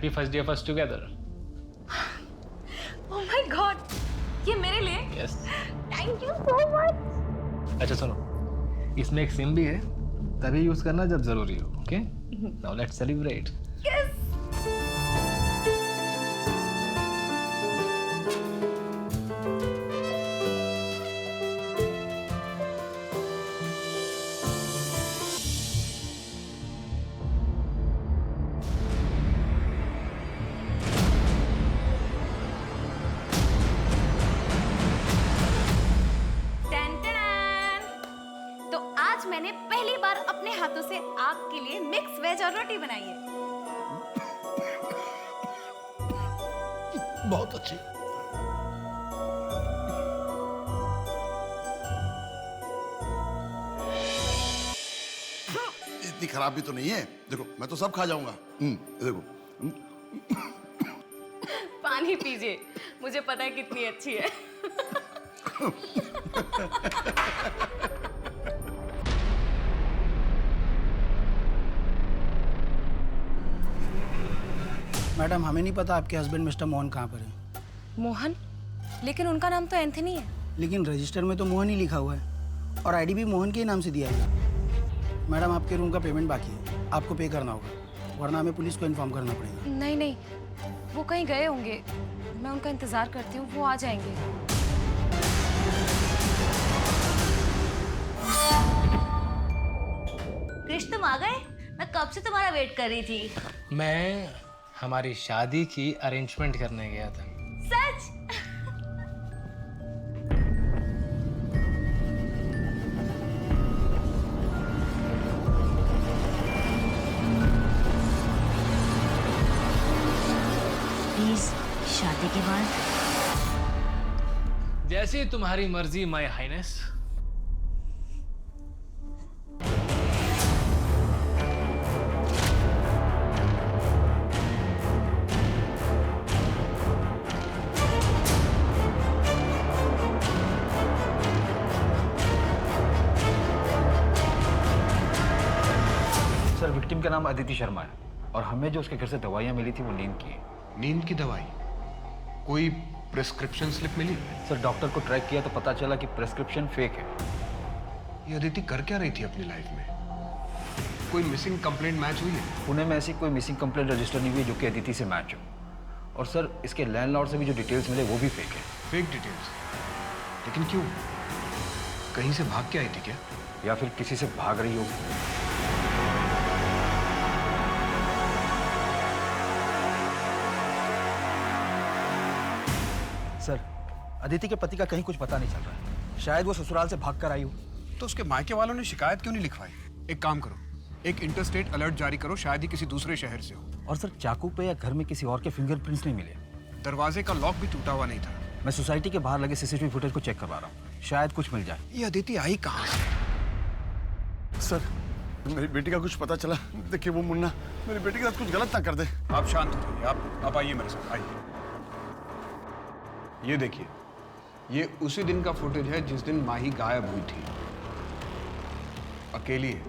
Happy first day first together. Oh my God, ये मेरे लिए? Yes. Thank you so much. अच्छा सुनो, इसमें एक सिम भी है, तभी यूज करना जब जरूरी हो। Okay, now let's celebrate. Yes. तो आज मैंने पहली बार अपने हाथों से आपके लिए मिक्स वेज और रोटी बनाई है। बहुत अच्छी। इतनी खराब भी तो नहीं है। देखो मैं तो सब खा जाऊंगा। देखो। पानी पीजिए, मुझे पता है कितनी अच्छी है। मैडम, हमें नहीं पता आपके हस्बैंड मिस्टर मोहन कहाँ पर है। मोहन? लेकिन उनका नाम तो एंथनी है। लेकिन रजिस्टर में तो मोहन ही लिखा हुआ है और आईडी भी मोहन के ही नाम से दिया है। मैडम, आपके रूम का पेमेंट बाकी है, आपको पे करना होगा, वरना हमें पुलिस को इन्फॉर्म करना पड़ेगा। नहीं नहीं, वो कहीं गए होंगे, मैं उनका इंतजार करती हूँ, वो आ जाएंगे। कृष्ण, तुम आ गए? मैं कब से तुम्हारा वेट कर रही थी। मैं हमारी शादी की अरेंजमेंट करने गया था। सच? प्लीज शादी के बाद। जैसी तुम्हारी मर्जी माय हाइनेस। सर, विक्टिम का नाम अदिति शर्मा है और हमें जो उसके घर से दवाइयाँ मिली थी वो नींद की है। नींद की दवाई? कोई प्रिस्क्रिप्शन स्लिप मिली? सर, डॉक्टर को ट्रैक किया तो पता चला कि प्रेस्क्रिप्शन फेक है। ये अदिति कर क्या रही थी अपनी लाइफ में? कोई मिसिंग कंप्लेंट मैच हुई है? पुणे में ऐसी कोई मिसिंग कंप्लेंट रजिस्टर नहीं हुई जो कि अदिति से मैच हो। और सर, इसके लैंडलॉर्ड से भी जो डिटेल्स मिले वो भी फेक है। Fake details? लेकिन क्यों? कहीं से भाग के आई थी क्या? या फिर किसी से भाग रही होगी। सर, अदिति के पति का कहीं कुछ पता नहीं चल रहा है। शायद वो ससुराल से भाग कर आई हो। तो उसके मायके वालों ने शिकायत क्यों नहीं लिखवाई? एक काम करो, एक इंटरस्टेट अलर्ट जारी करो, शायद ही किसी दूसरे शहर से हो। और सर, चाकू पे या घर में किसी और के फिंगरप्रिंट्स नहीं मिले। दरवाजे का लॉक भी टूटा हुआ नहीं था। मैं सोसाइटी के बाहर लगे सीसीटीवी फुटेज को चेक करवा रहा हूँ, शायद कुछ मिल जाए। ये अदिति आई कहाँ से? सर, मेरी बेटी का कुछ पता चला। देखिए वो मुन्ना मेरी बेटी के साथ कुछ गलत ना कर दे। आप शांत हो जाइए, आप आइए मेरे साथ, आइए। ये देखिए, ये उसी दिन का फुटेज है जिस दिन माही गायब हुई थी। अकेली है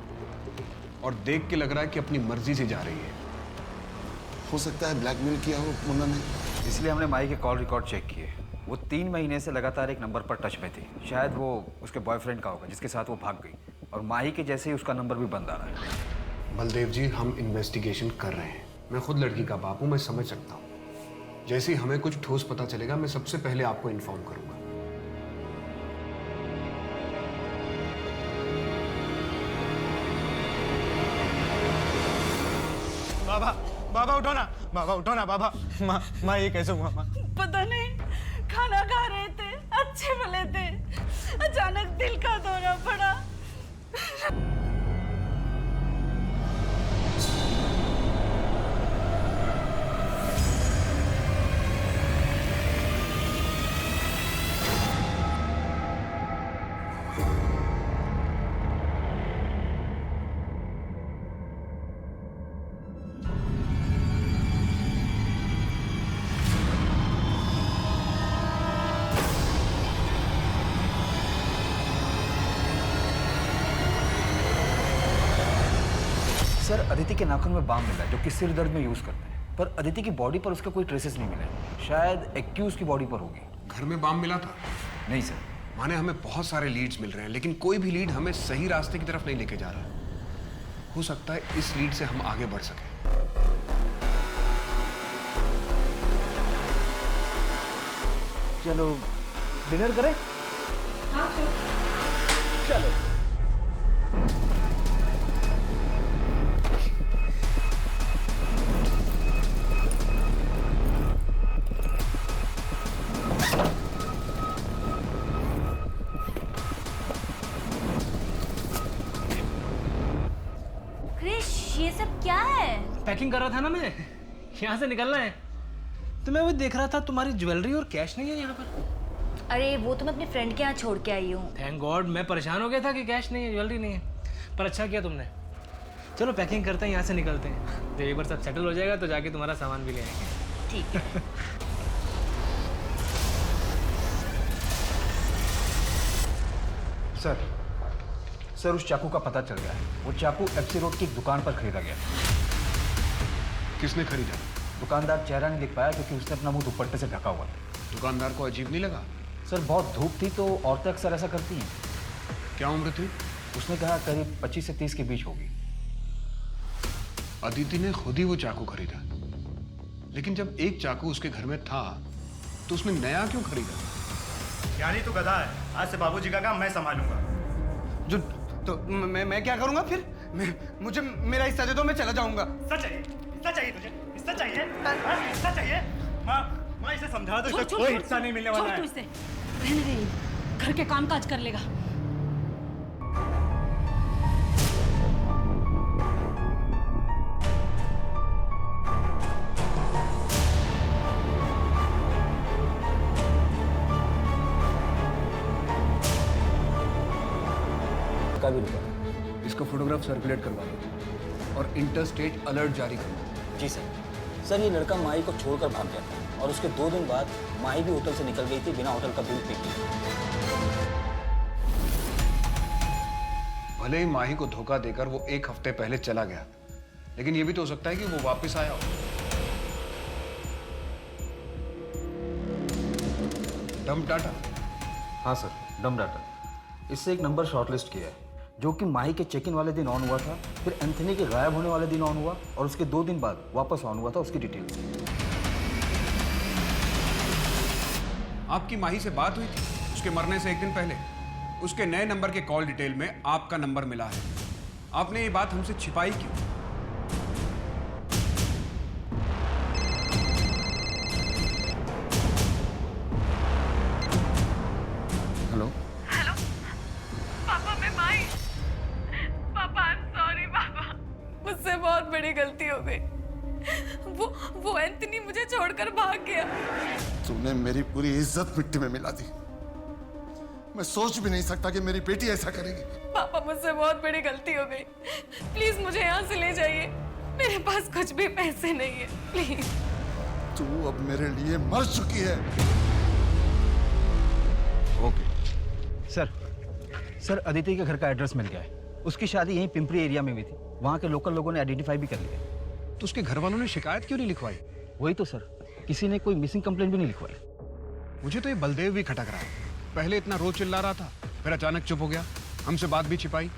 और देख के लग रहा है कि अपनी मर्जी से जा रही है। हो सकता है ब्लैकमेल किया हो मुन्ना ने। इसलिए हमने माही के कॉल रिकॉर्ड चेक किए। वो 3 महीने से लगातार एक नंबर पर टच में थी। शायद वो उसके बॉयफ्रेंड का होगा जिसके साथ वो भाग गई, और माही के जैसे ही उसका नंबर भी बंद आ रहा है। बलदेव जी, हम इन्वेस्टिगेशन कर रहे हैं। मैं खुद लड़की का बाप हूं, मैं समझ सकता हूं। जैसे ही हमें कुछ ठोस पता चलेगा मैं सबसे पहले आपको इन्फॉर्म करूंगा। बाबा, बाबा उठो ना, बाबा उठो ना, बाबा। माँ ये कैसे हुआ माँ? पता नहीं, खाना खा रहे थे, अच्छे भले थे, अचानक दिल का दौरा पड़ा। सर, अदिति के नाखून में बाम मिला है जो कि सिर दर्द में यूज करते हैं। पर अदिति की बॉडी पर उसके कोई ट्रेसेस नहीं मिले। शायद एक्यूज की बॉडी पर होगी। घर में बम मिला था? नहीं सर। माने हमें बहुत सारे लीड्स मिल रहे हैं, लेकिन कोई भी लीड हमें सही रास्ते की तरफ नहीं लेके जा रहा। हो सकता है इस लीड से हम आगे बढ़ सकें। चलो डिनर करें? हाँ चलो। क्रिश, ये सब क्या है? पैकिंग कर रहा था ना मैं, यहाँ से निकलना है। तो मैं वो देख रहा था तुम्हारी ज्वेलरी और कैश नहीं है यहाँ पर। अरे वो तो मैं अपने फ्रेंड के यहाँ छोड़ के आई हूँ। थैंक गॉड, मैं परेशान हो गया था कि कैश नहीं है, ज्वेलरी नहीं है। पर अच्छा किया तुमने। चलो पैकिंग करते हैं, यहाँ से निकलते हैं। जब एक बार सब सेटल हो जाएगा तो जाके तुम्हारा सामान भी ले आएंगे। ठीक है। सर उस चाकू का पता चल गया है। वो चाकू एफसी रोड की एक दुकान पर खरीदा गया। किसने खरीदा? दुकानदार चेहरा नहीं दिख पाया क्योंकि उसने अपना मुंह दुपट्टे से ढका हुआ था। दुकानदार को अजीब नहीं लगा? सर बहुत धूप थी तो औरतें अक्सर ऐसा करती हैं। क्या उम्र थी? उसने कहा करीब 25 से 30 के बीच होगी। अदिति ने खुद ही वो चाकू खरीदा, लेकिन जब एक चाकू उसके घर में था तो उसने नया क्यों खरीदा? यानी तू गधा है। आज से बाबूजी का काम मैं संभालूंगा। जो तो मैं क्या करूँगा फिर? मुझे मेरा हिस्सा दे दो, मैं चला जाऊँगा। हिस्सा चाहिए? हिस्सा चाहिए तुझे? हिस्सा चाहिए? हाँ, हिस्सा चाहिए? माँ इसे समझा दो, इसे कोई हिस्सा नहीं मिलने वाला है। छोड़ तू इसे, रहने दे, घर के काम काज कर लेगा। का भी रुका। इसका फोटोग्राफ सर्कुलेट करवा दो और इंटरस्टेट अलर्ट जारी करो। जी सर। ये लड़का माही को छोड़कर भाग गया था और उसके 2 दिन बाद माही भी होटल से निकल गई थी बिना होटल का बिल पे किए। भले ही माही को धोखा देकर वो 1 हफ्ते पहले चला गया, लेकिन ये भी तो हो सकता है कि वो वापस आया हो। Dump data? हाँ सर, डम डाटा। इससे एक नंबर शॉर्टलिस्ट किया है जो कि माही के चेक इन वाले दिन ऑन हुआ था, फिर एंथनी के गायब होने वाले दिन ऑन हुआ और उसके 2 दिन बाद वापस ऑन हुआ था। उसकी डिटेल। आपकी माही से बात हुई थी उसके मरने से 1 दिन पहले? उसके नए नंबर के कॉल डिटेल में आपका नंबर मिला है। आपने ये बात हमसे छिपाई क्यों? हेलो हेलो पापा, मैं माही। पापा आई एम सॉरी पापा, मुझसे बहुत बड़ी गलती हो गई। वो एंथनी मुझे छोड़कर भाग गया। तूने मेरी पूरी इज्जत मिट्टी में मिला दी। मैं सोच भी नहीं सकता कि मेरी बेटी ऐसा करेगी। पापा मुझसे बहुत बड़ी गलती हो गई, प्लीज मुझे यहाँ से ले जाइए। मेरे पास कुछ भी पैसे नहीं है, प्लीज। तू अब मेरे लिए मर चुकी है। ओके सर अदिति के घर का एड्रेस मिल गया है। उसकी शादी यहीं पिंपरी एरिया में हुई थी। वहाँ के लोकल लोगों ने आइडेंटिफाई भी कर लिया। तो उसके घर वालों ने शिकायत क्यों नहीं लिखवाई? वही तो सर, किसी ने कोई मिसिंग कंप्लेंट भी नहीं लिखवाई। मुझे तो ये बलदेव भी खटक रहा है। पहले इतना रोज चिल्ला रहा था, फिर अचानक चुप हो गया, हमसे बात भी छिपाई।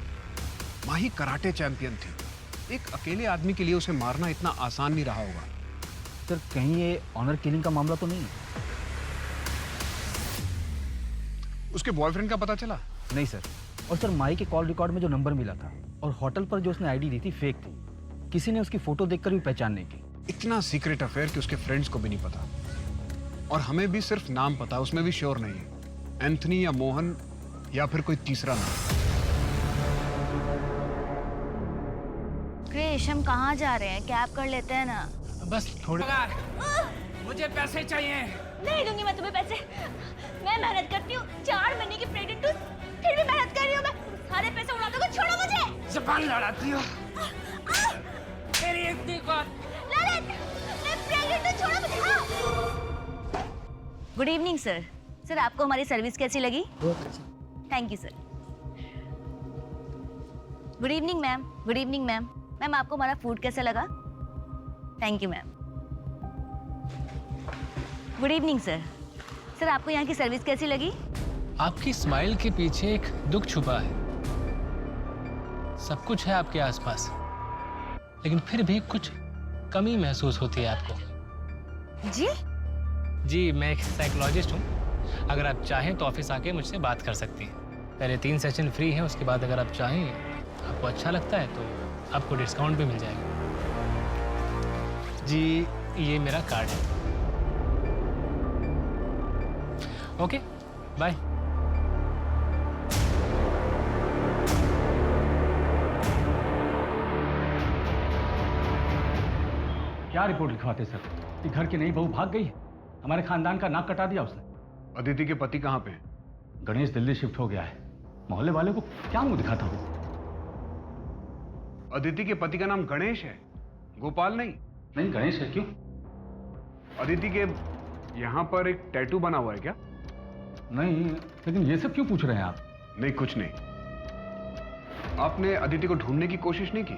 माही कराटे चैंपियन थी। एक अकेले आदमी के लिए उसे मारना इतना आसान नहीं रहा होगा। सर कहीं ये ऑनर किलिंग का मामला तो नहीं है? उसके बॉयफ्रेंड का पता चला? नहीं सर। और सर माही के कॉल रिकॉर्ड में जो नंबर मिला था और होटल पर जो उसने आईडी दी थी फेक थी। किसी ने उसकी फोटो देखकर भी पहचान नहीं की। इतना सीक्रेट अफेयर कि उसके फ्रेंड्स को भी नहीं पता, और हमें भी सिर्फ नाम पता, उसमें भी श्योर नहीं है। एंथनी या मोहन या फिर कोई तीसरा नाम। क्रिश, हम कहाँ जा रहे हैं? कैब कर लेते हैं ना। बस थोड़े। मुझे पैसे चाहिए। नहीं दूंगी मैं तुम्हें पैसे। मैं मेहनत करती हूँ, 4 महीने की प्रेग्नेंट हूँ, फिर भी मेहनत कर रही हूँ। मैं सारे पैसे उड़ा दूंगा, छोड़ो मुझे। जबान लड़ाती हो मेरी इतनी बात। ललित, मैं प्रेग्नेंट हूँ, छोड़ो मुझे। Good evening sir. सर आपको हमारी सर्विस कैसी लगी? बहुत अच्छा। Thank you sir. Good evening ma'am. Good evening ma'am. Ma'am आपको हमारा फूड कैसा लगा? Thank you ma'am. Good evening sir. Sir आपको यहाँ की सर्विस कैसी लगी? आपकी स्माइल के पीछे एक दुख छुपा है। सब कुछ है आपके आसपास, लेकिन फिर भी कुछ कमी महसूस होती है आपको। जी? जी, मैं एक साइकोलॉजिस्ट हूँ। अगर आप चाहें तो ऑफिस आके मुझसे बात कर सकती हैं। पहले 3 सेशन फ्री हैं, उसके बाद अगर आप चाहें, आपको अच्छा लगता है तो आपको डिस्काउंट भी मिल जाएगा। जी, ये मेरा कार्ड है। Okay, bye. क्या रिपोर्ट लिखवाते सर कि घर की नई बहू भाग गई है? हमारे खानदान का नाक कटा दिया उसने। अदिति के पति कहाँ पे हैं? गणेश दिल्ली शिफ्ट हो गया है। मोहल्ले वाले को क्या मुंह दिखाता हूँ? अदिति के पति का नाम गणेश है, गोपाल नहीं? नहीं, गणेश है। क्यों? अदिति के यहाँ पर एक टैटू बना हुआ है क्या? नहीं, लेकिन ये सब क्यों पूछ रहे हैं आप? नहीं, कुछ नहीं। आपने अदिति को ढूंढने की कोशिश नहीं की?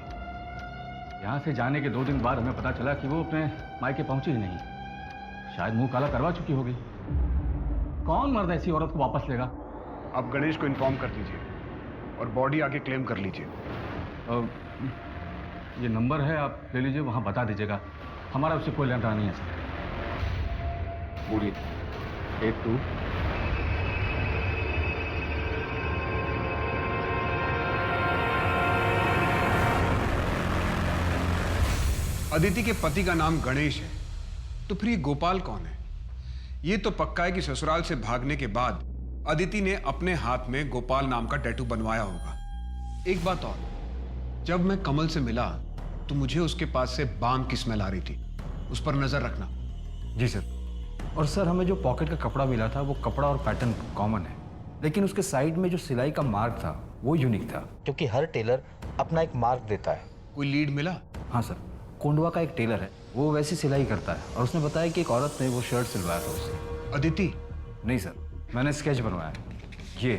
यहाँ से जाने के 2 दिन बाद हमें पता चला कि वो अपने मायके पहुंची ही नहीं। शायद मुंह काला करवा चुकी होगी। कौन मर्द ऐसी औरत को वापस लेगा? आप गणेश को इन्फॉर्म कर दीजिए और बॉडी आके क्लेम कर लीजिए। ये नंबर है, आप ले लीजिए, वहाँ बता दीजिएगा। हमारा उससे कोई लेना नहीं है सर। बोलिए। 82 अदिति के पति का नाम गणेश है, तो फिर ये गोपाल कौन है? ये तो पक्का है कि ससुराल से भागने के बाद अदिति ने अपने हाथ में गोपाल नाम का टैटू बनवाया होगा। एक बात और, जब मैं कमल से मिला तो मुझे उसके पास से बाम की स्मेल आ रही थी। उस पर नजर रखना। जी सर। और सर, हमें जो पॉकेट का कपड़ा मिला था वो कपड़ा और पैटर्न कॉमन है, लेकिन उसके साइड में जो सिलाई का मार्क था वो यूनिक था। क्योंकि हर टेलर अपना एक मार्क देता है। कोई लीड मिला? हाँ सर, कोंडवा का एक टेलर है, वो वैसी सिलाई करता है और उसने बताया कि एक औरत ने वो शर्ट सिलवाया था उससे। अदिति? नहीं सर, मैंने स्केच बनवाया है। ये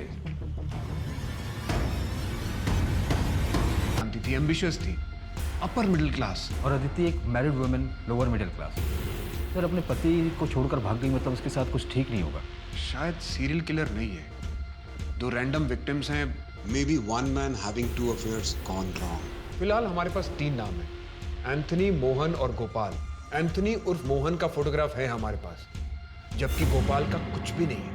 अदिति एम्बिशियस थी, अपर मिडिल क्लास, और अदिति एक married women, lower middle class. Sir, अपने पति को छोड़कर भाग गई, मतलब उसके साथ कुछ ठीक नहीं होगा। शायद सीरियल किलर नहीं है। 2 रैंडम विक्टिम्स हैं। May be 1 man having 2 affairs gone wrong। फिलहाल हमारे पास 3 नाम हैं, एंथनी, मोहन और गोपाल। एंथनी उर्फ मोहन का फोटोग्राफ है हमारे पास, जबकि गोपाल का कुछ भी नहीं है।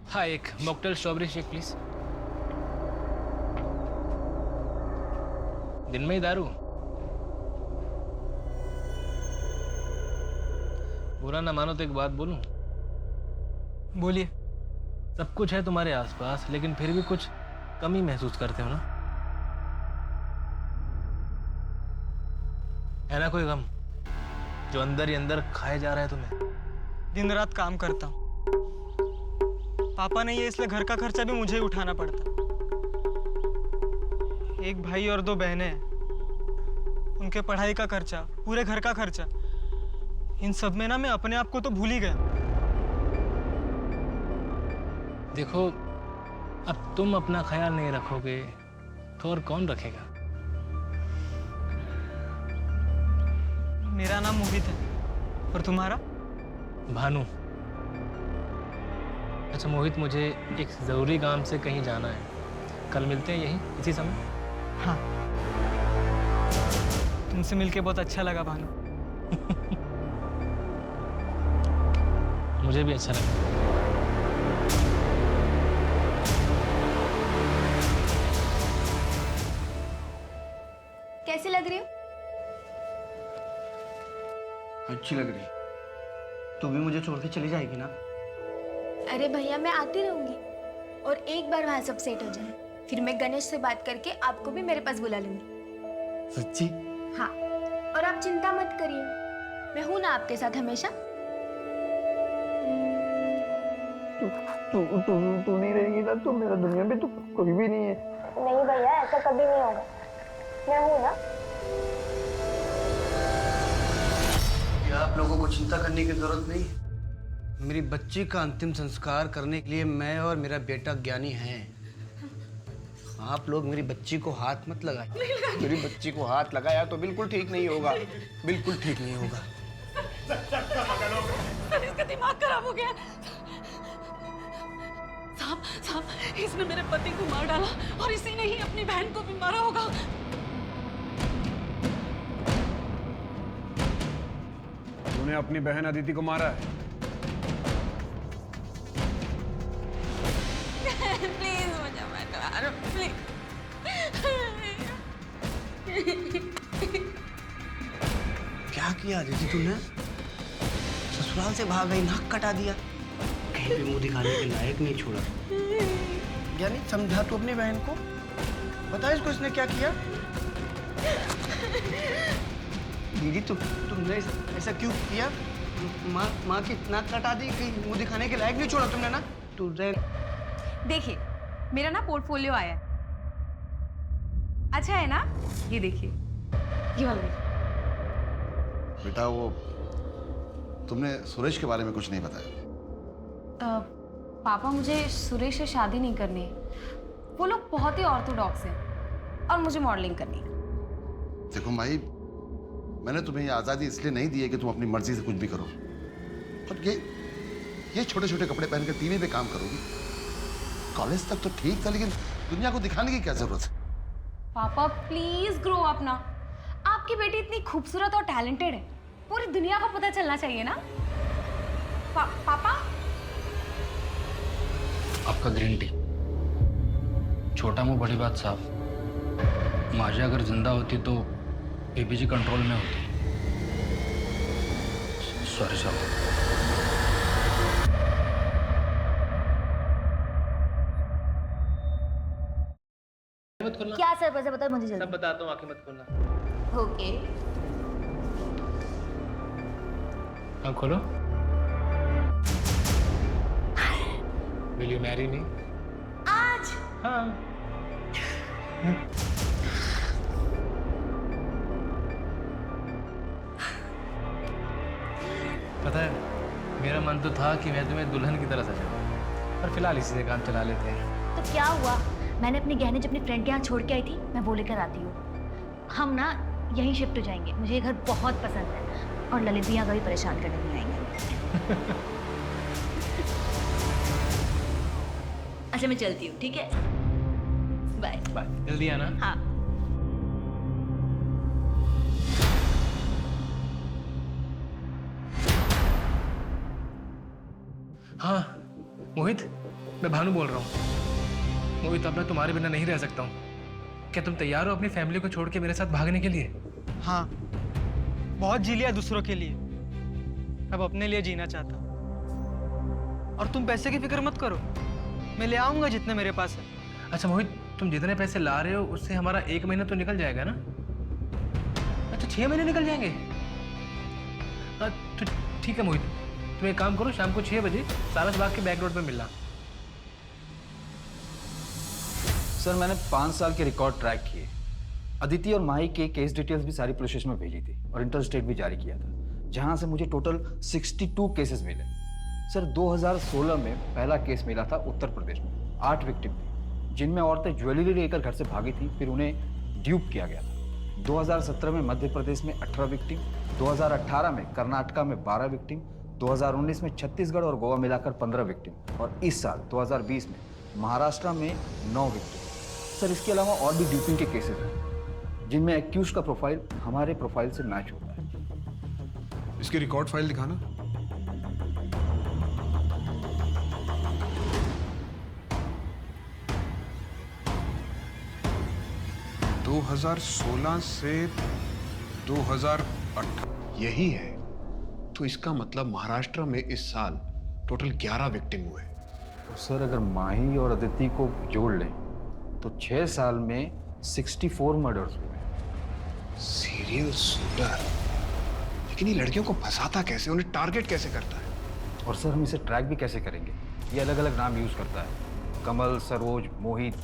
हाँ, एक मॉकटेल स्ट्रॉबेरी शेक प्लीज। दिन में ही दारू? बुरा ना मानो तो एक बात बोलूं? बोलिए। सब कुछ है तुम्हारे आसपास, लेकिन फिर भी कुछ कमी महसूस करते हो ना? है ना कोई गम जो अंदर ही अंदर खाए जा रहा है तुम्हें? दिन रात काम करता हूँ, पापा नहीं है इसलिए घर का खर्चा भी मुझे ही उठाना पड़ता। एक भाई और 2 बहनें हैं, उनके पढ़ाई का खर्चा, पूरे घर का खर्चा, इन सब में ना मैं अपने आप को तो भूल ही गया। देखो, अब तुम अपना ख्याल नहीं रखोगे तो और कौन रखेगा? मेरा नाम मोहित है, और तुम्हारा? भानु। अच्छा मोहित, मुझे एक ज़रूरी काम से कहीं जाना है। कल मिलते हैं यहीं इसी समय? हाँ। तुमसे मिलके बहुत अच्छा लगा भानु। मुझे भी अच्छा लगा। कैसी लग रही हूँ? अच्छी लग रही। तू भी मुझे छोड़ के चली जाएगी ना? अरे भैया, मैं आती रहूंगी, और एक बार वहाँ सब सेट हो जाए फिर मैं गणेश से बात करके आपको भी मेरे पास बुला लूंगी। सच्ची? हाँ, और आप चिंता मत करिए, मैं हूं ना आपके साथ हमेशा। तू नहीं रहेगी ना तो मेरा दुनिया में तो कोई भी नहीं है। नहीं भैया, ऐसा कभी नहीं होगा, मैं हूँ ना। क्या आप लोगों को चिंता करने की जरूरत नहीं? मेरी बच्ची का अंतिम संस्कार करने के लिए मैं और मेरा बेटा ज्ञानी हैं। आप लोग मेरी बच्ची को हाथ मत लगाइए। मेरी बच्ची को हाथ लगाया तो बिल्कुल ठीक नहीं होगा, बिल्कुल ठीक नहीं होगा। सर इसका दिमाग खराब हो गया। साहब साहब इसने मेरे पति को मार डाला और इसी ने ही अपनी बहन को भी मारा होगा। तूने अपनी बहन अदिति को मारा है? प्लीज मुझे मत मारो प्लीज। क्या किया अदिति तूने? ससुराल से भाग गई, नाक कटा दिया, कहीं भी मुंह दिखाने के लायक नहीं छोड़ा। यानी समझा तू अपनी बहन को, बता इसको इसने क्या किया। दीदी तुमने ऐसा क्यों किया? माँ की नाक कटा दी, कहीं मुंह दिखाने के लायक नहीं छोड़ा तुमने ना। तुझे देखिए मेरा ना पोर्टफोलियो आया है, अच्छा है ना? ये देखिए, ये वाला देखिए। बेटा वो तुमने सुरेश के बारे में कुछ नहीं बताया। पापा मुझे सुरेश से शादी नहीं करनी है। वो लोग बहुत ही ऑर्थोडॉक्स हैं और मुझे मॉडलिंग करनी है। देखो माही, मैंने तुम्हें ये आज़ादी इसलिए नहीं दी है कि तुम अपनी मर्जी से कुछ भी करो, और ये छोटे छोटे कपड़े पहनकर टीवी पे काम करोगी। कॉलेज तक तो ठीक था, लेकिन दुनिया को दिखाने की क्या जरूरत है? पापा प्लीज ग्रो अप ना। आपकी बेटी इतनी खूबसूरत और टैलेंटेड है, पूरी दुनिया को पता चलना चाहिए ना। पापा आपका ग्रीन टी। छोटा मुंह बड़ी बात साहब। माजी अगर जिंदा होती तो बीबीजी कंट्रोल में होती। सॉरी साहब। मत खोलना। क्या सर वैसे बताओ मुझे जल्दी। सब बताता हूँ, आंखें मत खोलना। ओके। हाँ खोलो। Will you marry me? आज? हाँ। पता है, मेरा मन तो था कि मैं तुम्हें दुल्हन की तरह सजाऊं, पर फिलहाल इसी से काम चला लेते हैं। तो क्या हुआ? मैंने अपने गहने जो अपनी फ्रेंड के यहाँ छोड़ के आई थी, मैं वो लेकर आती हूँ। हम ना यहीं शिफ्ट हो जाएंगे, मुझे ये घर बहुत पसंद है और ललित भी यहाँ कभी परेशान करने नहीं आएंगे। अच्छा मैं चलती हूँ, ठीक है? बाय बाय, जल्दी आना। हाँ। हाँ मोहित, मैं भानु बोल रहा हूँ। मोहित, अब मैं तुम्हारे बिना नहीं रह सकता हूँ। क्या तुम तैयार हो अपनी फैमिली को छोड़ के मेरे साथ भागने के लिए? हाँ, बहुत जी लिया दूसरों के लिए, अब अपने लिए जीना चाहता हूँ। और तुम पैसे की फिक्र मत करो, मैं ले आऊंगा जितने मेरे पास है। अच्छा मोहित, तुम जितने पैसे ला रहे हो उससे हमारा 1 महीना तो निकल जाएगा ना? अच्छा 6 महीने निकल जाएंगे? तो ठीक है मोहित, तुम एक काम करो, शाम को 6 बजे सारस बाग के बैक रोड पे मिलना। सर मैंने 5 साल के रिकॉर्ड ट्रैक किए। अदिति और माही के केस डिटेल्स भी सारी पुलिस स्टेशन में भेजी थी और इंटरस्टेट भी जारी किया था, जहां से मुझे टोटल 62 केसेस मिले। सर 2016 में पहला केस मिला था उत्तर प्रदेश में, 8 विक्टिम थी, जिनमें औरतें ज्वेलरी लेकर घर से भागी थी, फिर उन्हें ड्यूप किया गया था। 2017 में मध्य प्रदेश में 18 विक्टिम, 2018 में कर्नाटका में 12 विक्टिम, 2019 में छत्तीसगढ़ और गोवा मिलाकर 15 विक्टिम, और इस साल 2020 में महाराष्ट्र में 9 विक्टिम। सर इसके अलावा और भी ड्यूपिंग के केसेस हैं, जिनमें एक्यूज का प्रोफाइल हमारे प्रोफाइल से मैच होता है। इसकी रिकॉर्ड फाइल दिखाना। दो 2016 से 2018 यही है, तो इसका मतलब महाराष्ट्र में इस साल टोटल 11 विक्टिम हुए। तो सर अगर माही और अदिति को जोड़ लें तो 6 साल में 64 मर्डर्स हुए। सीरियल शूटर, लेकिन ये लड़कियों को फंसाता कैसे, उन्हें टारगेट कैसे करता है? और सर हम इसे ट्रैक भी कैसे करेंगे? ये अलग अलग नाम यूज करता है, कमल, सरोज, मोहित,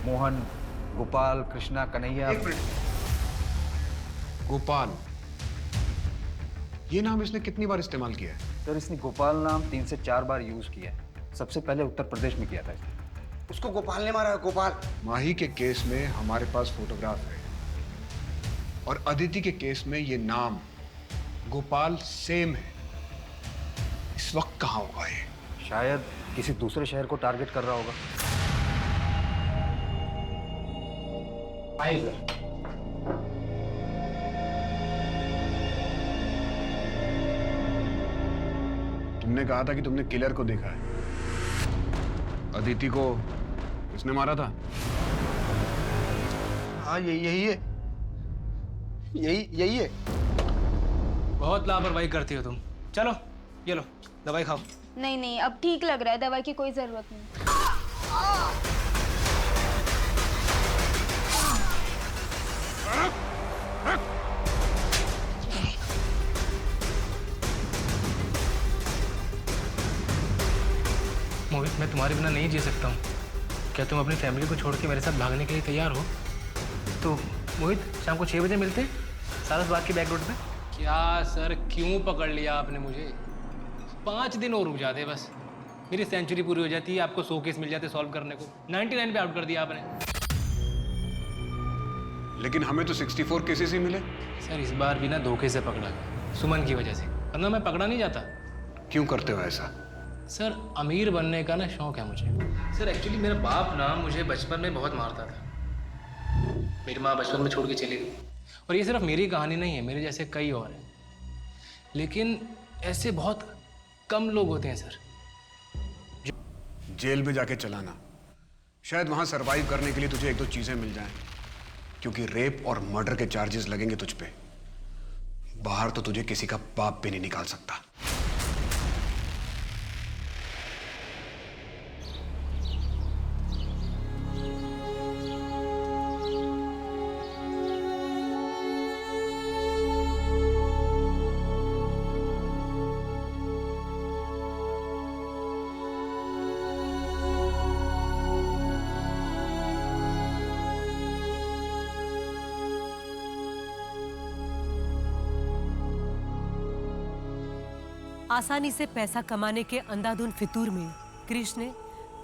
मोहन, गोपाल, कृष्णा, कन्हैया। गोपाल, ये नाम इसने कितनी बार इस्तेमाल किया है? सर इसने गोपाल नाम 3 से 4 बार यूज किया है। सबसे पहले उत्तर प्रदेश में किया था इसने। उसको गोपाल ने मारा है, गोपाल। माही के केस में हमारे पास फोटोग्राफ है, और अदिति के केस में ये नाम गोपाल सेम है। इस वक्त कहाँ होगा ये? शायद किसी दूसरे शहर को टारगेट कर रहा होगा। आइए सर। तुमने कहा था कि तुमने किलर को देखा है। अदिति को किसने मारा था? हाँ यही है, यही है। बहुत लापरवाही करती हो तुम। चलो ये लो दवाई खाओ। नहीं नहीं, अब ठीक लग रहा है, दवाई की कोई जरूरत नहीं। मोहित, मैं तुम्हारे बिना नहीं जी सकता हूँ। क्या तुम अपनी फैमिली को छोड़ के मेरे साथ भागने के लिए तैयार हो? तो मोहित, शाम को 6 बजे मिलते हैं सारस बाग की बैक रोड पे। क्या सर, क्यों पकड़ लिया आपने मुझे? 5 दिन और रुक जाते बस, मेरी सेंचुरी पूरी हो जाती है, आपको 100 केस मिल जाते सॉल्व करने को। 99 पे आउट कर दिया आपने। लेकिन हमें तो 64 केसेस ही मिले। सर इस बार भी ना धोखे से पकड़ा गया, सुमन की वजह से, वरना मैं पकड़ा नहीं जाता। क्यों करते हो ऐसा? सर अमीर बनने का ना शौक है मुझे। सर एक्चुअली मेरा बाप ना मुझे बचपन में बहुत मारता था। मेरी माँ बचपन में छोड़ के चली गई। और ये सिर्फ मेरी कहानी नहीं है, मेरे जैसे कई और हैं। लेकिन ऐसे बहुत कम लोग होते हैं सर। जेल में जाके चलाना, शायद वहां सरवाइव करने के लिए तुझे 1-2 चीजें मिल जाएं, क्योंकि रेप और मर्डर के चार्जेस लगेंगे तुझ पे। बाहर तो तुझे किसी का बाप भी नहीं निकाल सकता। आसानी से पैसा कमाने के अंधाधुंध फितूर में क्रिश ने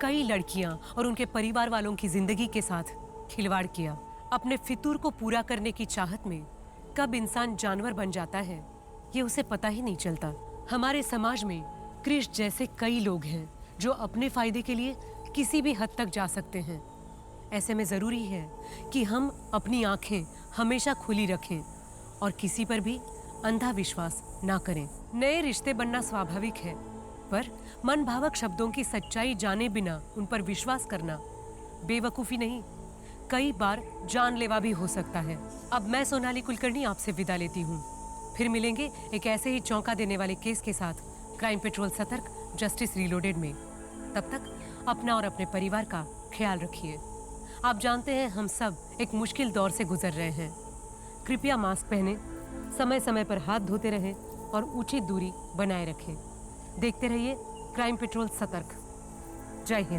कई लड़कियां और उनके परिवार वालों की जिंदगी के साथ खिलवाड़ किया। अपने फितूर को पूरा करने की चाहत में कब इंसान जानवर बन जाता है ये उसे पता ही नहीं चलता। हमारे समाज में क्रिश जैसे कई लोग हैं जो अपने फायदे के लिए किसी भी हद तक जा सकते हैं। ऐसे में जरूरी है कि हम अपनी आंखें हमेशा खुली रखें और किसी पर भी अंधा विश्वास ना करें। नए रिश्ते बनना स्वाभाविक है, पर मन भावक शब्दों की सच्चाई जाने बिना उन पर विश्वास करना बेवकूफ़ी नहीं, कई बार जानलेवा भी हो सकता है। अब मैं सोनाली कुलकर्णी आपसे विदा लेती हूँ। फिर मिलेंगे एक ऐसे ही चौंका देने वाले केस के साथ क्राइम पेट्रोल सतर्क, जस्टिस रीलोडेड में। तब तक अपना और अपने परिवार का ख्याल रखिए। आप जानते हैं हम सब एक मुश्किल दौर से गुजर रहे हैं। कृपया मास्क पहने, समय समय पर हाथ धोते रहें और उचित दूरी बनाए रखें। देखते रहिए क्राइम पेट्रोल सतर्क। जय हिंद।